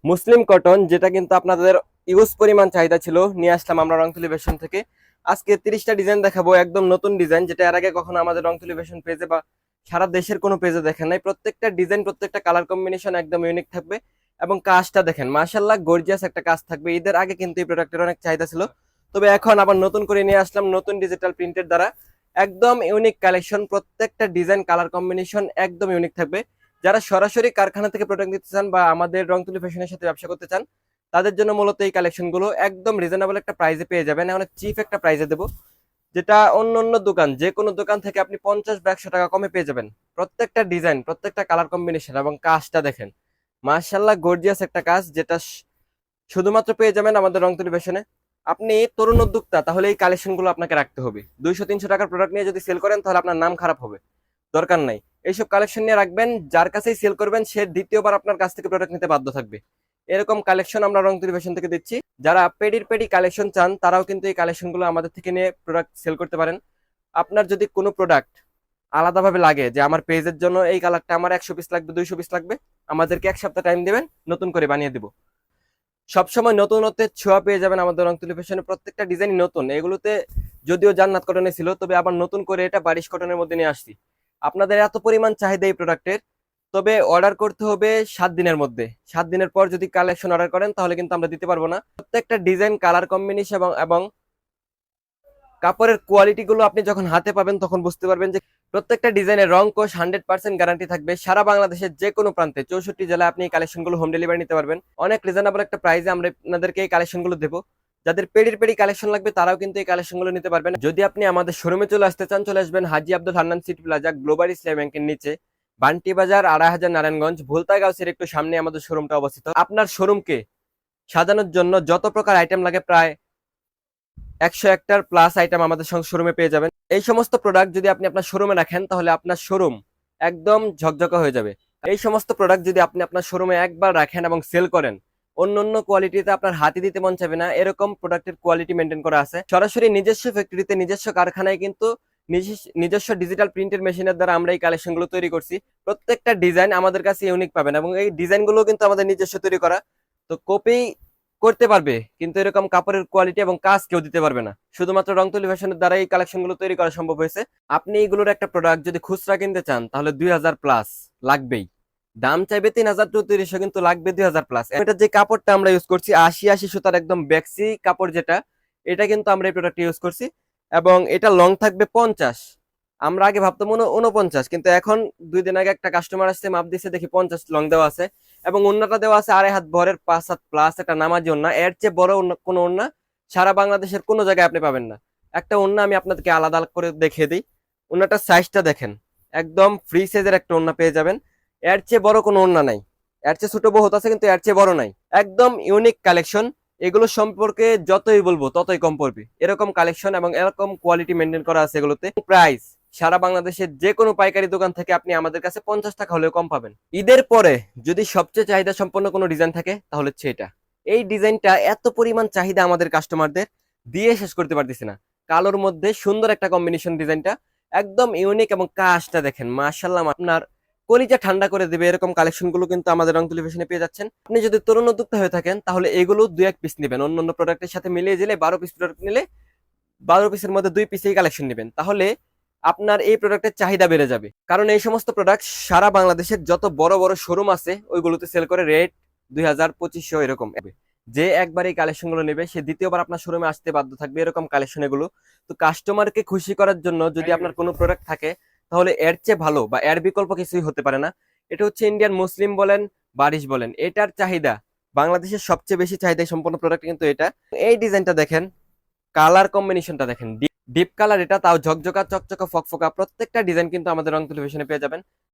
মুসলিম cotton, যেটা কিন্তু আপনাদের ইউজ পরিমাণ চাহিদা ছিল, নিয়ে আসলাম আমরা রংতুলি ফ্যাশন থেকে। আজকে 30টা ডিজাইন দেখাবো, একদম নতুন ডিজাইন, যেটা এর আগে কখনো আমাদের রংতুলি ফ্যাশন পেজে বা সারা দেশের কোনো পেজে দেখেন নাই। প্রত্যেকটা ডিজাইন, প্রত্যেকটা কালার কম্বিনেশন একদম ইউনিক থাকবে। এবং কাজটা দেখেন, মাশাআল্লাহ গর্জিয়াস একটা কাজ থাকবে। ঈদের আগে কিন্তু এই প্রোডাক্টের অনেক চাহিদা ছিল, তবে এখন আবার নতুন করে নিয়ে আসলাম নতুন ডিজিটাল প্রিন্টের দ্বারা একদম ইউনিক কালেকশন। প্রত্যেকটা ডিজাইন, কালার কম্বিনেশন একদম ইউনিক থাকবে। যারা সরাসরি কারখানা থেকে প্রোডাক্ট নিতে চান বা আমাদের রংতুলি ফ্যাশনের সাথে ব্যবসা করতে চান, তাদের জন্য মূলত এই কালেকশনগুলো একদম রিজনেবল একটা প্রাইসে পেয়ে যাবেন, অনেক চিপ একটা প্রাইসে দেবো, যেটা অন্য অন্য দোকান, যে কোনো দোকান থেকে আপনি 50 বা 100 টাকা কমে পেয়ে যাবেন। প্রত্যেকটা ডিজাইন, প্রত্যেকটা কালার কম্বিনেশন এবং কাজটা দেখেন, মার্শাল্লাহ গর্জিয়াস একটা কাজ, যেটা শুধুমাত্র পেয়ে যাবেন আমাদের রংতুলি ফ্যাশনে। আপনি তরুণ উদ্যোক্তা, তাহলে এই কালেকশনগুলো আপনাকে রাখতে হবে। 200-300 টাকার প্রোডাক্ট নিয়ে যদি সেল করেন, তাহলে আপনার নাম খারাপ হবে। দরকার নাই, এইসব কালেকশন নিয়ে রাখবেন। যার কাছেই সেল করবেন, সে দ্বিতীয়বার আপনার কাছ থেকে প্রোডাক্ট নিতে বাধ্য থাকবে। এরকম কালেকশন আমরা রংতুলি ফ্যাশন থেকে দিচ্ছি। যারা পেডির পেডি কালেকশন চান, তারাও কিন্তু এই কালেকশনগুলো আমাদের থেকে নিয়ে প্রোডাক্ট সেল করতে পারেন। আপনার যদি কোনো প্রোডাক্ট আলাদাভাবে লাগে, যে আমার পেজের জন্য এই কালারটা আমার 100 পিস লাগবে, 200 পিস লাগবে, আমাদেরকে 1 সপ্তাহ টাইম দিবেন, নতুন করে বানিয়ে দিব। সবসময় নতুনত্বের ছোঁয়া পেয়ে যাবেন আমাদের রংতুলি ফ্যাশনে। প্রত্যেকটা ডিজাইন নতুন, এগুলোতে যদিও জান্নাত কটনে ছিল, তবে আবার নতুন করে এটা বারিশ কটনের মধ্যে নিয়ে আসছি। আপনাদের এত পরিমাণ চাহিদা এই প্রোডাক্টের, তবে অর্ডার করতে হবে 7 দিনের মধ্যে। 7 দিনের পর যদি কালেকশন অর্ডার করেন, তাহলে কিন্তু আমরা দিতে পারবো না। প্রত্যেকটা ডিজাইন, কালার কম্বিনেশন এবং কাপড়ের কোয়ালিটি গুলো আপনি যখন হাতে পাবেন, তখন বুঝতে পারবেন যে প্রত্যেকটা ডিজাইনের রং কোশ 100% গ্যারান্টি থাকবে। সারা বাংলাদেশের যে কোনো প্রান্তে 64 জেলায় আপনি এই কালেকশন গুলো হোম ডেলিভারি নিতে পারবেন অনেক রিজনেবল একটা প্রাইসে। আমরা আপনাদেরকে এই কালেকশন গুলো দেবো। যাদের পেডির পেডি কালেকশন লাগবে, তারাও কিন্তু এই কালেকশন গুলো নিতে পারবেন। যদি আপনি আমাদের শোরুমে চলে আসতে চান, চলে আসবেন Haji Abdul Hannan city plaza, global Islam ব্যাংকের নিচে, বান্টি বাজার, 2.5 নারায়ণগঞ্জ, ভুলতা গাউসের একটু সামনে আমাদের শোরুমটা অবস্থিত। আপনার শোরুমকে সাজানোর জন্য যত প্রকার আইটেম লাগে, প্রায় 101টার প্লাস আইটেম আমাদের শোরুমে পেয়ে যাবেন। এই সমস্ত প্রোডাক্ট যদি আপনি আপনার শোরুমে রাখেন, তাহলে আপনার শোরুম একদম ঝকঝকে হয়ে যাবে। এই সমস্ত প্রোডাক্ট যদি আপনি আপনার শোরুমে একবার রাখেন এবং সেল করেন, অন্য অন্য কোয়ালিটিতে আপনার হাতে দিতে মন চাইবে না। এরকম প্রোডাক্টের কোয়ালিটি মেনটেন করা আছে। সরাসরি নিজস্ব ফ্যাক্টরিতে, নিজস্ব কারখানায় কিন্তু নিজস্ব ডিজিটাল প্রিন্টের মেশিনের দ্বারা আমরা এই কালেকশনগুলো তৈরি করছি। প্রত্যেকটা ডিজাইন আমাদের কাছে ইউনিক পাবেন, এবং এই ডিজাইনগুলো কিন্তু আমাদের নিজস্ব তৈরি করা। তো কপি করতে পারবে, কিন্তু এরকম কাপড়ের কোয়ালিটি এবং কাজ কেউ দিতে পারবে না। শুধুমাত্র রংতুলি ফ্যাশনের দ্বারা এই কালেকশন গুলো তৈরি করা সম্ভব হয়েছে। আপনি এইগুলোর একটা প্রোডাক্ট যদি খুচরা কিনতে চান, তাহলে 2000 প্লাস লাগবেই। দাম চাইবে 3000-3400, কিন্তু লাগবে 2000 প্লাস। এটা যে কাপড়টা আমরা ইউজ করছি, 80 সুতার একদম বেক্সি কাপড়, যেটা এটা কিন্তু আমরা এই প্রোডাক্ট ইউজ করছি। এবং এটা লং থাকবে 50। আমরা আগে ভাবতাম 49, কিন্তু এখন 2 দিন আগে একটা কাস্টমার আসছে, মাপ দিচ্ছে, দেখি 50 লং দেওয়া আছে। এবং ওন্নাটা দেওয়া আছে 2.5 হাত ভরের, 5 হাত প্লাস একটা নামাজি ওন্না। এর চেয়ে বড় কোনো ওন্না সারা বাংলাদেশের কোনো জায়গায় আপনি পাবেন না। একটা ওন্না আমি আপনাদেরকে আলাদা করে দেখিয়ে দিই। ওন্নাটার সাইজটা দেখেন, একদম ফ্রি সাইজের একটা ওন্না পেয়ে যাবেন। এর চেয়ে বড় কোনো ওন্না নাই। এর চেয়ে ছোট বহুত আছে, কিন্তু এর চেয়ে বড় নাই। একদম ইউনিক কালেকশন। এগুলো সম্পর্কে যতই বলবো ততই কম পড়বে। এরকম কালেকশন এবং এরকম কোয়ালিটি মেনটেন করা আছে এগুলোতে। প্রাইস সারা বাংলাদেশের যে কোনো পাইকারি দোকান থেকে আপনি আমাদের কাছে 50 টাকা হলেও কম পাবেন। ঈদের পরে যদি সবচেয়ে চাহিদা সম্পন্ন কোনো ডিজাইন থাকে, তাহলে হচ্ছে এটা। এই ডিজাইনটা এত পরিমাণ চাহিদা আমাদের কাস্টমারদের, দিয়ে শেষ করতে পারতেছি না। কালোর মধ্যে সুন্দর একটা কম্বিনেশন, ডিজাইনটা একদম ইউনিক, এবং কাজটা দেখেন মাশাআল্লাহ, আপনার কলিজা ঠান্ডা করে দেবে। এরকম কালেকশন গুলো কিন্তু আমাদের রংতুলি ফ্যাশনে পেয়ে যাচ্ছেন। আপনি যদি তরুণ উদ্যোক্তা হয়ে থাকেন, তাহলে এগুলো 2-1 পিস নেবেন। অন্য অন্য প্রোডাক্টের সাথে মিলিয়ে দিলে 12 পিস প্রোডাক্ট নিলে 12 পিসের মধ্যে 2 পিসেই কালেকশন নেবেন, তাহলে আপনার এই প্রোডাক্টের চাহিদা বেড়ে যাবে। কারণ এই সমস্ত প্রোডাক্ট সারা বাংলাদেশের যত বড় বড় শোরুম আছে, ওইগুলোতে সেল করে রেট 2000-2500 এরকম। যে একবার এই কালেকশন গুলো নেবে, সে দ্বিতীয়বার আপনার শোরুমে আসতে বাধ্য থাকবে। এরকম কালেকশন এগুলো। তো কাস্টমারকে খুশি করার জন্য যদি আপনার কোনো প্রোডাক্ট থাকে, তাহলে এর চেয়ে ভালো বা এর বিকল্প কিছুই হতে পারে না। এটা হচ্ছে ইন্ডিয়ান মুসলিম বলেন, বারিশ বলেন, এটার চাহিদা বাংলাদেশের সবচেয়ে বেশি চাহিদা সম্পন্ন প্রোডাক্ট কিন্তু এটা। এই ডিজাইনটা দেখেন, কালার কম্বিনেশনটা দেখেন, ডিপ কালার, এটা তাও ঝকঝকা চকচকা ফকফকা। প্রত্যেকটা ডিজাইন কিন্তু আমাদের রং টেলিভিশনে পেয়ে যাবেন।